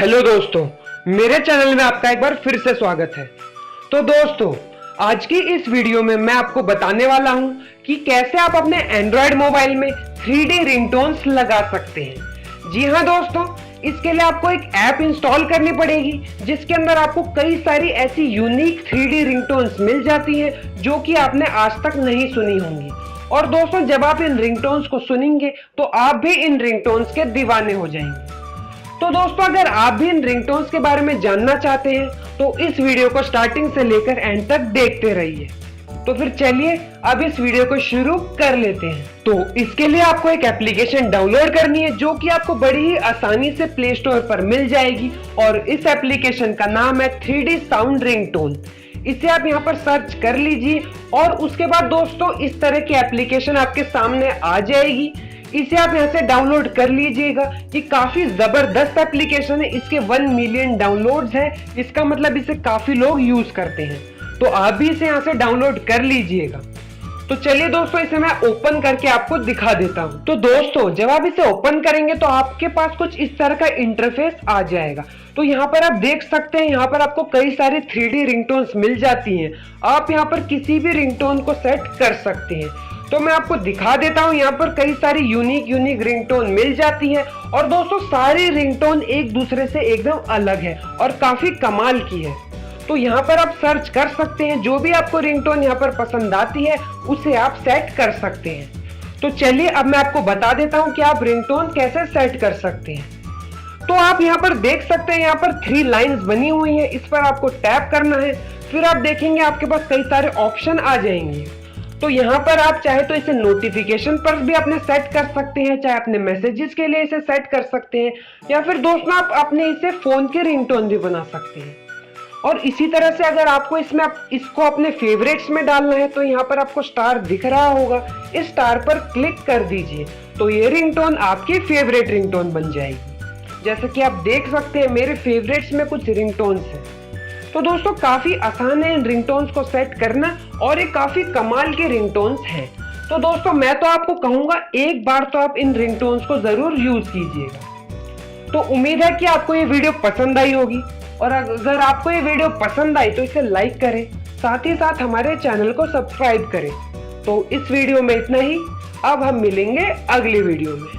Hello दोस्तों, मेरे channel में आपका एक बार फिर से स्वागत है। तो दोस्तों, आज की इस वीडियो में मैं आपको बताने वाला हूं कि कैसे आप अपने एंड्रॉयड मोबाइल में 3D रिंगटोन्स लगा सकते हैं। जी हां दोस्तों, इसके लिए आपको एक ऐप इंस्टॉल करनी पड़ेगी जिसके अंदर आपको कई सारी ऐसी यूनिक 3D रिंगटोन्स मिल जाती हैं जो कि आपने आज तक नहीं सुनी होंगी। और दोस्तों, जब आप इन रिंगटोन्स को सुनेंगे तो आप भी इन रिंगटोन्स के दीवाने हो जाएंगे। तो दोस्तों, अगर आप भी इन रिंगटोन्स के बारे में जानना चाहते हैं तो इस वीडियो को स्टार्टिंग से लेकर एंड तक देखते रहिए। तो फिर चलिए अब इस वीडियो को शुरू कर लेते हैं। तो इसके लिए आपको एक एप्लीकेशन डाउनलोड करनी है जो कि आपको बड़ी ही आसानी से प्ले स्टोर पर मिल जाएगी और इस एप्लीकेशन का नाम है 3D साउंड रिंगटोन। इसे आप यहाँ पर सर्च कर लीजिए और उसके बाद दोस्तों इस तरह की एप्लीकेशन आपके सामने आ जाएगी। इसे आप यहाँ से डाउनलोड कर लीजिएगा। ये काफी जबरदस्त एप्लीकेशन है, इसके 1 मिलियन डाउनलोड्स हैं। इसका मतलब इसे काफी लोग यूज करते हैं, तो आप भी इसे यहाँ से डाउनलोड कर लीजिएगा। तो चलिए दोस्तों, इसे मैं ओपन करके आपको दिखा देता हूँ। तो दोस्तों, जब आप इसे ओपन करेंगे तो आपके पास कुछ इस तरह का इंटरफेस आ जाएगा। तो यहाँ पर आप देख सकते हैं, यहाँ पर आपको कई सारी 3D रिंगटोन्स मिल जाती हैं। आप यहाँ पर किसी भी रिंगटोन को सेट कर सकते हैं। तो मैं आपको दिखा देता हूं, यहाँ पर कई सारी यूनिक रिंगटोन मिल जाती है और दोस्तों सारी रिंगटोन एक दूसरे से एकदम अलग है और काफी कमाल की है। तो यहाँ पर आप सर्च कर सकते हैं, जो भी आपको रिंगटोन यहाँ पर पसंद आती है उसे आप सेट कर सकते हैं। तो चलिए अब मैं आपको बता देता हूँ कि आप रिंगटोन कैसे सेट कर सकते हैं। तो आप यहाँ पर देख सकते हैं, यहाँ पर 3 लाइन्स बनी हुई है, इस पर आपको टैप करना है। फिर आप देखेंगे आपके पास कई सारे ऑप्शन आ जाएंगे। तो यहाँ पर आप चाहे तो इसे नोटिफिकेशन पर भी अपने सेट कर सकते हैं, चाहे अपने मैसेजेस के लिए इसे सेट कर सकते हैं, या फिर दोस्तों आप अपने इसे फोन के रिंगटोन भी बना सकते हैं। और इसी तरह से अगर आपको इसको अपने फेवरेट्स में डालना है तो यहाँ पर आपको स्टार दिख रहा होगा, इस स्टार पर क्लिक कर दीजिए तो ये रिंगटोन आपकी फेवरेट रिंगटोन बन जाएगी। जैसे कि आप देख सकते हैं मेरे फेवरेट्स में कुछ रिंगटोन्स हैं। तो दोस्तों काफी आसान है इन रिंगटोन्स को सेट करना और ये काफी कमाल के रिंगटोन्स हैं। तो दोस्तों मैं तो आपको कहूंगा एक बार तो आप इन रिंगटोन्स को जरूर यूज कीजिएगा। तो उम्मीद है कि आपको ये वीडियो पसंद आई होगी और अगर आपको ये वीडियो पसंद आई तो इसे लाइक करें, साथ ही साथ हमारे चैनल को सब्सक्राइब करें। तो इस वीडियो में इतना ही, अब हम मिलेंगे अगली वीडियो में।